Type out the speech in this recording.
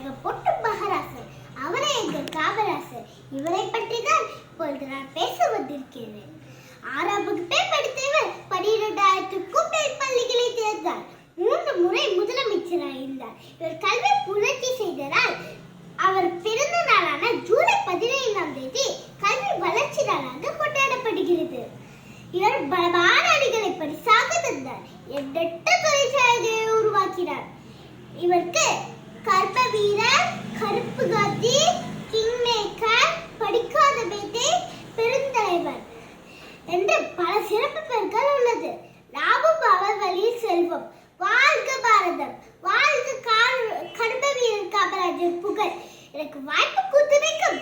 எங்க பொட்டு மகாராசர், அவரே எங்க காமராசர். இவரை பற்றி தான் இப்பொழுது நான் பேச வந்திருக்கிறேன். 6ஆம் வகுப்பே படித்த இவர் 12,000க்கும் மேல் பள்ளிகளை தேர்ந்தார். 3 முறை முதலமைச்சராக இருந்தார். இவர் கல்வி புரட்சி செய்ததால் அவர் பிறந்த நாளான ஜூலை 15ஆம் தேதி கல்வி வளர்ச்சி நாளாக கொண்டாடப்படுகிறது. இவர் பல பாராட்டுகளை பரிசாக தந்தார். எண்ணற்ற தொழிற்சாலைகளை உருவாக்கினார். இவருக்கு கர்ப்ப வீரர், கருப்பு காந்தி, கிங் மேக்கர், படிக்காத பேட்டை, பெருந்தலைவர் என்று பல சிறப்பு பெயர்கள் உள்ளது. நாமும் அவர் வழியில் செல்வோம். வாழ்க பாரதம், வாழ்க கர்ப்ப வீரர் காமராஜர் புகழ். எனக்கு வாய்ப்பு கொடுத்தமைக்கும்